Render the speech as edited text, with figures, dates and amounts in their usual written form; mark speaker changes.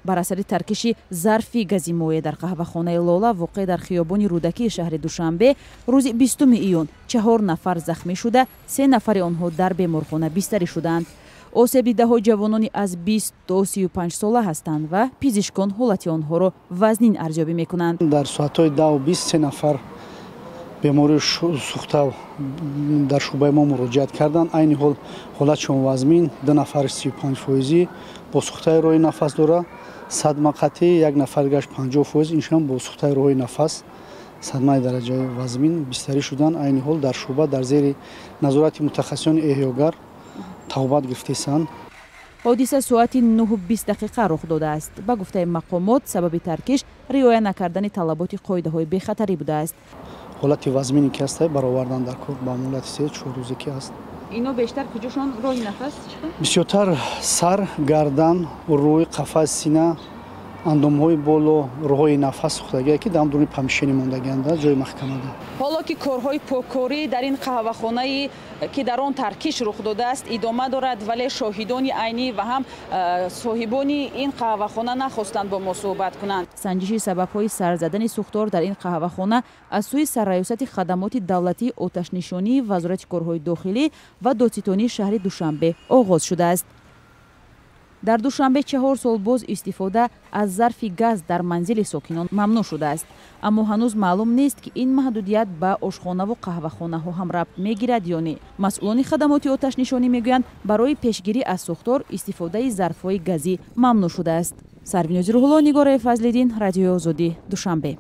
Speaker 1: бар асари таркиши зарфи гази моеъ дар қаҳвахонаи Лола воқеъ дар хиёбони Рӯдакии шаҳри Душанбе рӯзи 20 июн 4 нафар захмӣ шуда, 3 нафари онҳо дар беморхона бистарӣ шуданд. осеби даҳо ҷавонони аз 20 то 35 сола ҳастанд ва пизишкон ҳолати онҳоро вазнин арзёбӣ мекунанд.
Speaker 2: дар соатҳои 10-20 нафар бемории сухта дар шӯъбаи мо муроҷиат карданд. айни ҳол ҳолатшон вазмин, 2 нафари 35% бо сухтаи роҳи нафас дора, садма қатъӣ, 1 нафар гашт 50%, иншон бо сухтаи роҳи нафас садмаи дараҷаи вазмин бистарӣ шуданд. айни ҳол дар шӯъба дар зери назорати мутахассисони эҳёгар тавбат гирифтаанд.
Speaker 1: ҳодиса соати 9:20 рух додааст. ба гуфтаи мақомот сабаби таркиш риоя накардани талаботи қоидаҳои бехатарӣ будааст.
Speaker 2: ҳолати вазмине ки аст баровардан дар кор ба муддати 3-4 рӯзе ки аст.
Speaker 1: ино бештар куҷошон роҳи нафас?
Speaker 2: бисёртар сар, гардан, рӯй, қафас, сина, андомҳои боло, роҳҳои нафас сухтагие ки дар дуни памишени мондагианд ҷои маҳкамада.
Speaker 1: ҳоло ки корҳои покорӣ дар ин қаҳвахонае ки дар он таркиш рух додааст идома дорад, вале шоҳидони айнӣ ва ҳам соҳибони ин қаҳвахона нахостанд бо мо суҳбат кунанд. санҷиши сабабҳои сарзадани сӯхтор дар ин қаҳвахона аз сӯи Сарраёсати хадамоти давлатии оташнишонии Вазорати корҳои дохилӣ ва додситонии шаҳри Душанбе оғоз шудааст. дар Душанбе 4 сол боз истифода аз зарфи газ дар манзили сокинон мамнӯъ шудааст. аммо ҳанӯз маълум нест ки ин маҳдудият ба ошхонаву қаҳвахонаҳо ҳам рабт мегирад ё не. масъулони хадамоти оташнишонӣ мегӯянд барои пешгирӣ аз сӯхтор истифодаи зарфҳои газӣ мамнӯъ шудааст. Сарвинози Рӯҳулло, Нигораи Фазлиддин, Радиои Озодӣ, Душанбе.